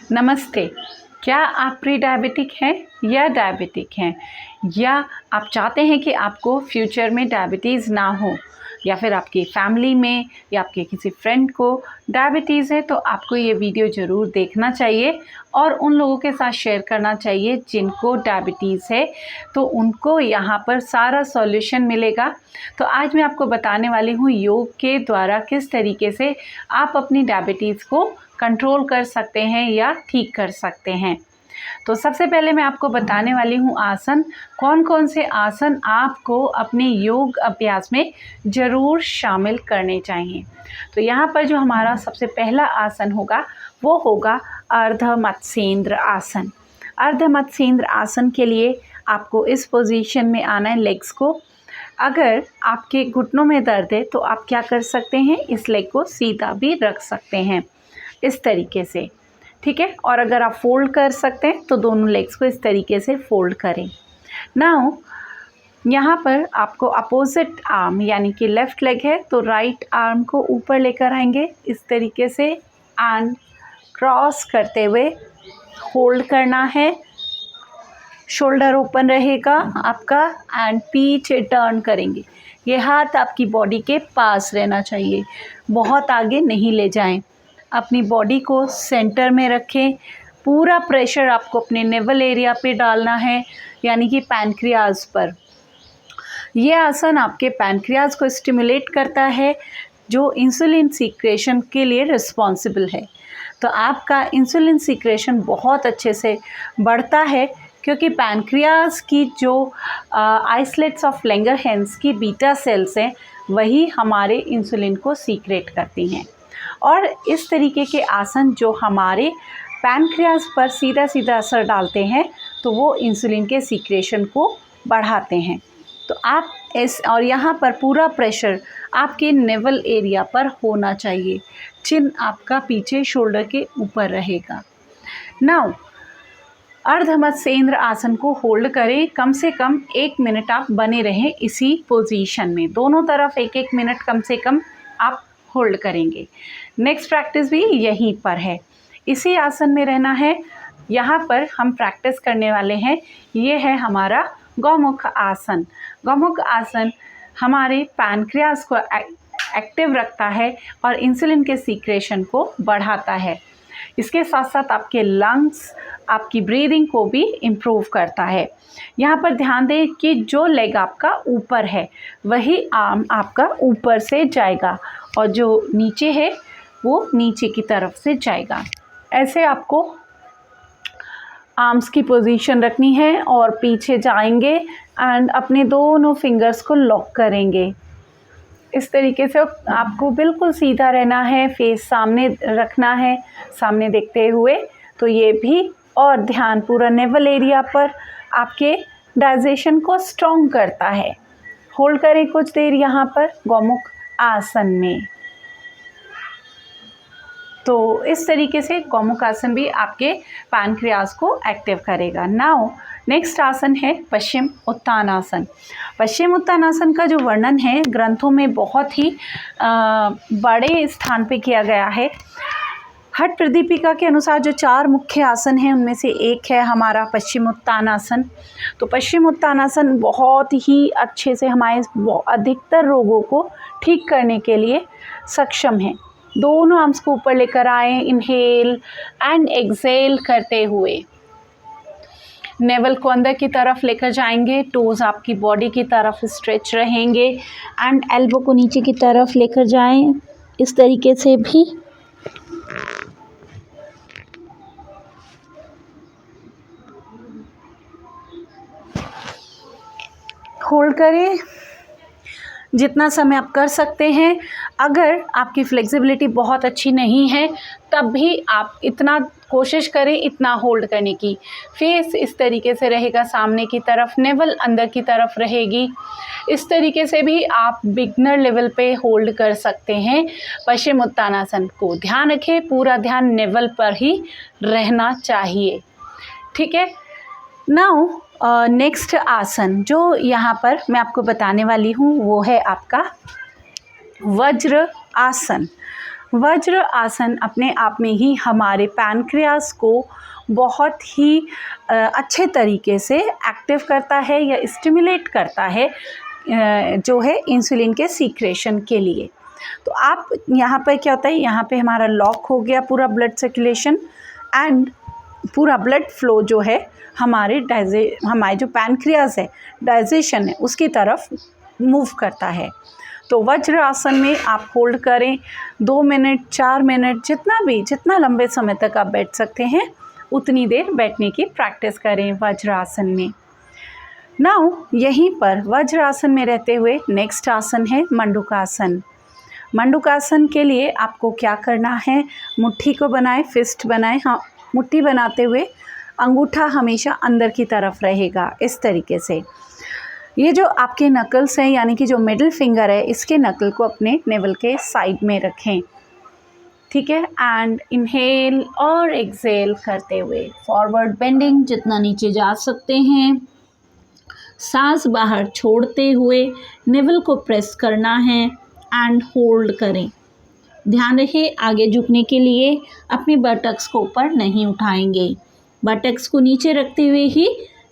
नमस्ते। क्या आप प्री डायबिटिक हैं या डायबिटिक हैं, या आप चाहते हैं कि आपको फ्यूचर में डायबिटीज़ ना हो, या फिर आपकी फैमिली में या आपके किसी फ्रेंड को डायबिटीज़ है, तो आपको ये वीडियो ज़रूर देखना चाहिए और उन लोगों के साथ शेयर करना चाहिए जिनको डायबिटीज़ है, तो उनको यहाँ पर सारा सॉल्यूशन मिलेगा। तो आज मैं आपको बताने वाली हूँ योग के द्वारा किस तरीके से आप अपनी डायबिटीज़ को कंट्रोल कर सकते हैं या ठीक कर सकते हैं। तो सबसे पहले मैं आपको बताने वाली हूँ आसन, कौन कौन से आसन आपको अपने योग अभ्यास में ज़रूर शामिल करने चाहिए। तो यहाँ पर जो हमारा सबसे पहला आसन होगा वो होगा अर्ध मत्स्येंद्र आसन। अर्ध मत्स्येंद्र आसन के लिए आपको इस पोजीशन में आना है, लेग्स को। अगर आपके घुटनों में दर्द है तो आप क्या कर सकते हैं, इस लेग को सीधा भी रख सकते हैं इस तरीके से, ठीक है। और अगर आप फोल्ड कर सकते हैं तो दोनों लेग्स को इस तरीके से फोल्ड करें। नाउ यहाँ पर आपको अपोजिट आर्म यानी कि लेफ़्ट लेग है तो राइट आर्म को ऊपर लेकर आएंगे इस तरीके से एंड क्रॉस करते हुए होल्ड करना है। शोल्डर ओपन रहेगा आपका एंड पीछे टर्न करेंगे। ये हाथ आपकी बॉडी के पास रहना चाहिए, बहुत आगे नहीं ले जाएं। अपनी बॉडी को सेंटर में रखें। पूरा प्रेशर आपको अपने नेवल एरिया पे डालना है, यानी कि पैनक्रियाज पर। यह आसन आपके पैनक्रियाज को स्टिमुलेट करता है, जो इंसुलिन सीक्रेशन के लिए रिस्पॉन्सिबल है। तो आपका इंसुलिन सीक्रेशन बहुत अच्छे से बढ़ता है, क्योंकि पैनक्रियाज की जो आइसलेट्स ऑफ लैंगरहैंस की बीटा सेल्स हैं, वही हमारे इंसुलिन को सीक्रेट करती हैं। और इस तरीके के आसन जो हमारे पैनक्रियाज पर सीधा सीधा असर डालते हैं, तो वो इंसुलिन के सीक्रेशन को बढ़ाते हैं। तो आप और यहाँ पर पूरा प्रेशर आपके नेवल एरिया पर होना चाहिए। चिन आपका पीछे शोल्डर के ऊपर रहेगा। नाउ अर्ध मत्स्येंद्र आसन को होल्ड करें। कम से कम 1 मिनट आप बने रहें इसी पोजीशन में। दोनों तरफ 1-1 मिनट कम से कम आप होल्ड करेंगे। नेक्स्ट प्रैक्टिस भी यहीं पर है, इसी आसन में रहना है। यहाँ पर हम प्रैक्टिस करने वाले हैं, ये है हमारा गौमुख आसन। गौमुख आसन हमारे पैनक्रियाज को एक्टिव रखता है और इंसुलिन के सीक्रेशन को बढ़ाता है। इसके साथ साथ आपके लंग्स, आपकी ब्रीदिंग को भी इम्प्रूव करता है। यहाँ पर ध्यान दें कि जो लेग आपका ऊपर है वही आर्म आपका ऊपर से जाएगा और जो नीचे है वो नीचे की तरफ से जाएगा। ऐसे आपको आर्म्स की पोजीशन रखनी है और पीछे जाएंगे एंड अपने दोनों फिंगर्स को लॉक करेंगे। इस तरीके से आपको बिल्कुल सीधा रहना है, फेस सामने रखना है, सामने देखते हुए। तो ये भी, और ध्यान पूरा नेवल एरिया पर आपके डाइजेशन को स्ट्रॉन्ग करता है। होल्ड करें कुछ देर यहाँ पर गौमुख आसन में। तो इस तरीके से गौमुख आसन भी आपके पैनक्रियाज को एक्टिव करेगा। नाउ नेक्स्ट आसन है पश्चिम उत्तानासन। पश्चिम उत्तानासन का जो वर्णन है ग्रंथों में बहुत ही बड़े स्थान पे किया गया है। हठ प्रदीपिका के अनुसार जो 4 मुख्य आसन हैं उनमें से एक है हमारा पश्चिम उत्तानासन। तो पश्चिम उत्तानासन बहुत ही अच्छे से हमारे अधिकतर रोगों को ठीक करने के लिए सक्षम है। दोनों आर्म्स को ऊपर लेकर आए, इनहेल एंड एक्सहेल करते हुए नेवल को अंदर की तरफ लेकर जाएंगे। टोज आपकी बॉडी की तरफ स्ट्रेच रहेंगे एंड एल्बो को नीचे की तरफ लेकर जाएं, इस तरीके से भी। होल्ड करें जितना समय आप कर सकते हैं। अगर आपकी फ्लेक्सिबिलिटी बहुत अच्छी नहीं है तब भी आप इतना कोशिश करें इतना होल्ड करने की। फेस इस तरीके से रहेगा सामने की तरफ, नेवल अंदर की तरफ रहेगी। इस तरीके से भी आप बिगनर लेवल पे होल्ड कर सकते हैं पश्चिम उत्तानासन को। ध्यान रखें, पूरा ध्यान नेवल पर ही रहना चाहिए, ठीक है। नाउ नेक्स्ट आसन जो यहाँ पर मैं आपको बताने वाली हूँ वो है आपका वज्र आसन। वज्र आसन अपने आप में ही हमारे पैनक्रियास को बहुत ही अच्छे तरीके से एक्टिव करता है या स्टिमुलेट करता है जो है इंसुलिन के सीक्रेशन के लिए। तो आप यहाँ पर क्या होता है, यहाँ पे हमारा लॉक हो गया पूरा ब्लड सर्कुलेशन एंड पूरा ब्लड फ्लो जो है हमारे जो पैनक्रियास है, डाइजेशन है, उसकी तरफ मूव करता है। तो वज्र आसन में आप होल्ड करें 2 मिनट 4 मिनट, जितना लंबे समय तक आप बैठ सकते हैं उतनी देर बैठने की प्रैक्टिस करें वज्र आसन में। नाउ यहीं पर वज्र आसन में रहते हुए नेक्स्ट आसन है मंडूकासन। मंडूकासन के लिए आपको क्या करना है, मुट्ठी को बनाएं, फिस्ट बनाएं। हाँ, मुट्ठी बनाते हुए अंगूठा हमेशा अंदर की तरफ रहेगा इस तरीके से। ये जो आपके नकल्स हैं यानी कि जो मिडिल फिंगर है, इसके नकल को अपने नेवल के साइड में रखें, ठीक है। एंड इनहेल और एक्सेल करते हुए फॉरवर्ड बेंडिंग, जितना नीचे जा सकते हैं। सांस बाहर छोड़ते हुए नेवल को प्रेस करना है एंड होल्ड करें। ध्यान रहे आगे झुकने के लिए अपनी बटक्स को ऊपर नहीं उठाएंगे। बटक्स को नीचे रखते हुए ही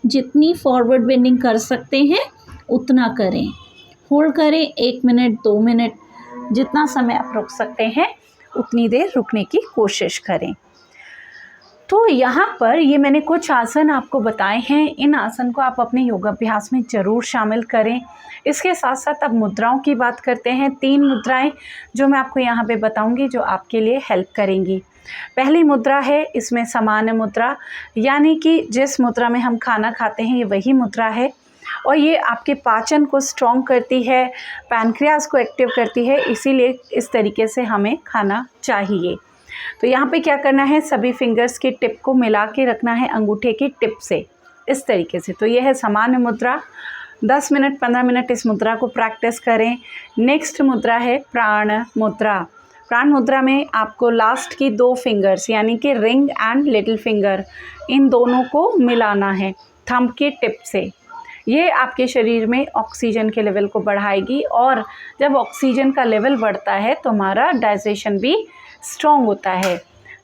जितनी फॉरवर्ड बेंडिंग कर सकते हैं उतना करें। होल्ड करें 1 मिनट 2 मिनट, जितना समय आप रुक सकते हैं उतनी देर रुकने की कोशिश करें। तो यहाँ पर ये मैंने कुछ आसन आपको बताए हैं, इन आसन को आप अपने योगाभ्यास में ज़रूर शामिल करें। इसके साथ साथ अब मुद्राओं की बात करते हैं। 3 मुद्राएं जो मैं आपको यहाँ पे बताऊँगी जो आपके लिए हेल्प करेंगी। पहली मुद्रा है, इसमें सामान्य मुद्रा, यानी कि जिस मुद्रा में हम खाना खाते हैं ये वही मुद्रा है और ये आपके पाचन को स्ट्रॉन्ग करती है, पैनक्रियास को एक्टिव करती है, इसीलिए इस तरीके से हमें खाना चाहिए। तो यहाँ पे क्या करना है, सभी फिंगर्स के टिप को मिला के रखना है अंगूठे की टिप से, इस तरीके से। तो ये है सामान्य मुद्रा। 10 मिनट 15 मिनट इस मुद्रा को प्रैक्टिस करें। नेक्स्ट मुद्रा है प्राण मुद्रा। प्राण मुद्रा में आपको लास्ट की 2 फिंगर्स यानी कि रिंग एंड लिटिल फिंगर, इन दोनों को मिलाना है थंब के टिप से। ये आपके शरीर में ऑक्सीजन के लेवल को बढ़ाएगी और जब ऑक्सीजन का लेवल बढ़ता है तो हमारा डाइजेशन भी स्ट्रॉन्ग होता है।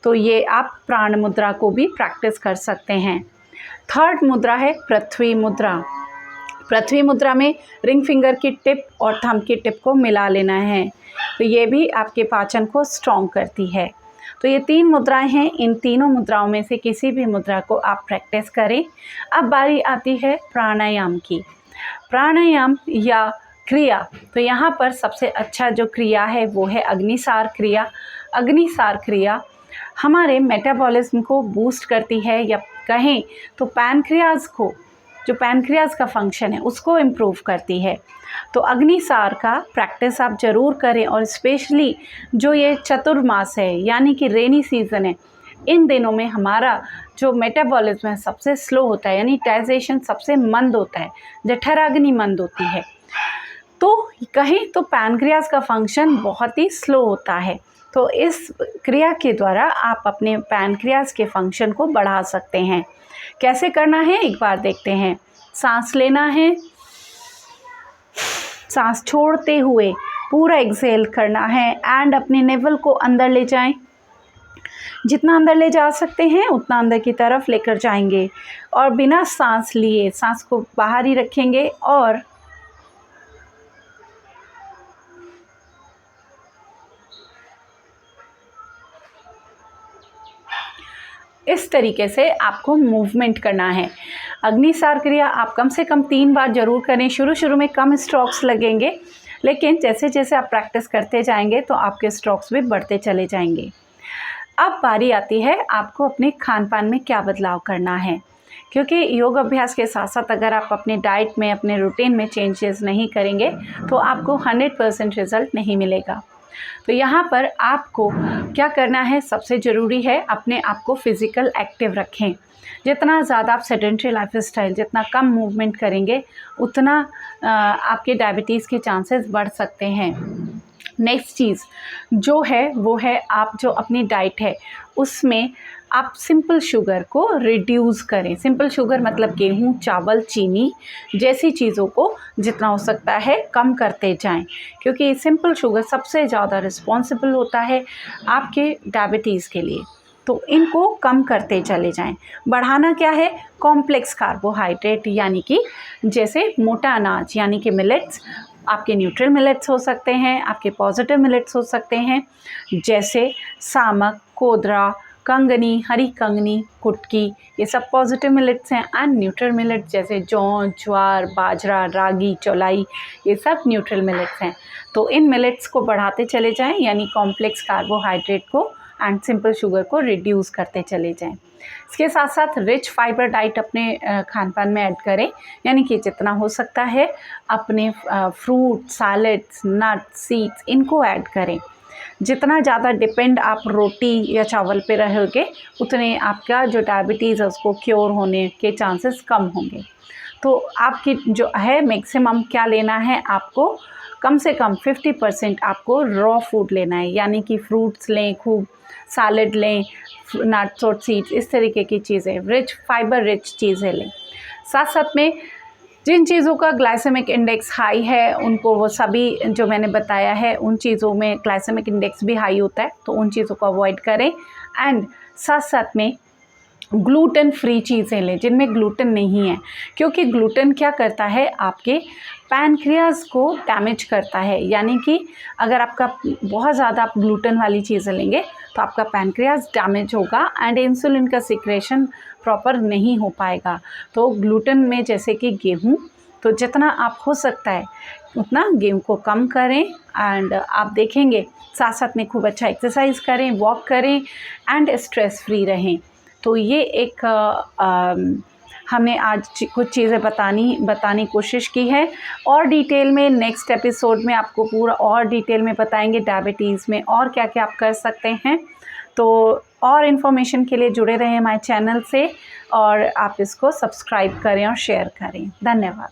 तो ये आप प्राण मुद्रा को भी प्रैक्टिस कर सकते हैं। थर्ड मुद्रा है पृथ्वी मुद्रा। पृथ्वी मुद्रा में रिंग फिंगर की टिप और थंब की टिप को मिला लेना है। तो ये भी आपके पाचन को स्ट्रॉन्ग करती है। तो ये 3 मुद्राएं हैं, इन तीनों मुद्राओं में से किसी भी मुद्रा को आप प्रैक्टिस करें। अब बारी आती है प्राणायाम की। प्राणायाम या क्रिया, तो यहाँ पर सबसे अच्छा जो क्रिया है वो है अग्निसार क्रिया। अग्निसार क्रिया हमारे मेटाबॉलिज्म को बूस्ट करती है, या कहें तो पैनक्रियाज को, जो पैनक्रियाज का फंक्शन है उसको इम्प्रूव करती है। तो अग्निसार का प्रैक्टिस आप ज़रूर करें और स्पेशली जो ये चतुर्मास है यानी कि रेनी सीज़न है, इन दिनों में हमारा जो मेटाबॉलिज्म है सबसे स्लो होता है, यानी डाइजेशन सबसे मंद होता है, जठराग्नि मंद होती है। तो कहें तो पैनक्रियाज का फंक्शन बहुत ही स्लो होता है। तो इस क्रिया के द्वारा आप अपने पैनक्रियाज के फंक्शन को बढ़ा सकते हैं। कैसे करना है एक बार देखते हैं। सांस लेना है, सांस छोड़ते हुए पूरा एक्सहेल करना है एंड अपने नेवल को अंदर ले जाएं। जितना अंदर ले जा सकते हैं उतना अंदर की तरफ लेकर जाएंगे और बिना सांस लिए सांस को बाहर ही रखेंगे और इस तरीके से आपको मूवमेंट करना है। अग्निसार क्रिया आप कम से कम 3 बार ज़रूर करें। शुरू में कम स्ट्रोक्स लगेंगे, लेकिन जैसे जैसे आप प्रैक्टिस करते जाएंगे तो आपके स्ट्रोक्स भी बढ़ते चले जाएंगे। अब बारी आती है आपको अपने खान पान में क्या बदलाव करना है, क्योंकि योग अभ्यास के साथ साथ अगर आप अपने डाइट में, अपने रूटीन में चेंजेस नहीं करेंगे तो आपको 100% रिज़ल्ट नहीं मिलेगा। तो यहाँ पर आपको क्या करना है, सबसे ज़रूरी है अपने आप को फिज़िकल एक्टिव रखें। जितना ज़्यादा आप सेडेंटरी लाइफस्टाइल, जितना कम मूवमेंट करेंगे उतना आपके डायबिटीज़ के चांसेस बढ़ सकते हैं। नेक्स्ट चीज़ जो है वो है आप जो अपनी डाइट है उसमें आप सिंपल शुगर को रिड्यूस करें। सिंपल शुगर मतलब गेहूँ, चावल, चीनी जैसी चीज़ों को जितना हो सकता है कम करते जाएं, क्योंकि सिंपल शुगर सबसे ज़्यादा रिस्पॉन्सिबल होता है आपके डायबिटीज़ के लिए। तो इनको कम करते चले जाएं। बढ़ाना क्या है? कॉम्प्लेक्स कार्बोहाइड्रेट, यानी कि जैसे मोटा अनाज यानी कि मिलेट्स, आपके न्यूट्रल मिलेट्स हो सकते हैं, आपके पॉजिटिव मिलेट्स हो सकते हैं, जैसे सामक, कोदरा, कंगनी, हरी कंगनी, कुटकी, ये सब पॉजिटिव मिलेट्स हैं। एंड न्यूट्रल मिलेट्स जैसे जौ, ज्वार, बाजरा, रागी, चौलाई, ये सब न्यूट्रल मिलेट्स हैं। तो इन मिलेट्स को बढ़ाते चले जाएं, यानी कॉम्प्लेक्स कार्बोहाइड्रेट को एंड सिंपल शुगर को रिड्यूस करते चले जाएं। इसके साथ साथ रिच फाइबर डाइट अपने खान पान में ऐड करें, यानी कि जितना हो सकता है अपने फ्रूट, सैलड्स, नट्स, सीड्स इनको ऐड करें। जितना ज़्यादा डिपेंड आप रोटी या चावल पे रहोगे उतने आपका जो डायबिटीज़ है उसको क्योर होने के चांसेस कम होंगे। तो आपकी जो है मैक्सिमम क्या लेना है, आपको कम से कम 50% आपको रॉ फूड लेना है, यानी कि फ्रूट्स लें, खूब सैलड लें, नट्स और सीड्स, इस तरीके की चीज़ें, रिच फाइबर रिच चीज़ें लें। साथ साथ में जिन चीज़ों का ग्लाइसेमिक इंडेक्स हाई है उनको, वो सभी जो मैंने बताया है उन चीज़ों में ग्लाइसेमिक इंडेक्स भी हाई होता है, तो उन चीज़ों को अवॉइड करें। एंड साथ साथ में ग्लूटेन फ्री चीज़ें लें जिनमें ग्लूटेन नहीं है, क्योंकि ग्लूटेन क्या करता है, आपके पैनक्रियाज को डैमेज करता है। यानी कि अगर आपका बहुत ज़्यादा आप ग्लूटेन वाली चीज़ें लेंगे तो आपका पैनक्रियाज डैमेज होगा एंड इंसुलिन का सिक्रेशन प्रॉपर नहीं हो पाएगा। तो ग्लूटेन में जैसे कि गेहूँ, तो जितना आप हो सकता है उतना गेहूँ को कम करें। एंड आप देखेंगे साथ साथ में खूब अच्छा एक्सरसाइज करें, वॉक करें एंड स्ट्रेस फ्री रहें। तो ये एक हमने आज कुछ चीज़ें बताने कोशिश की है, और डिटेल में नेक्स्ट एपिसोड में आपको पूरा और डिटेल में बताएंगे डायबिटीज़ में और क्या क्या आप कर सकते हैं। तो और इन्फॉर्मेशन के लिए जुड़े रहें हमारे चैनल से, और आप इसको सब्सक्राइब करें और शेयर करें। धन्यवाद।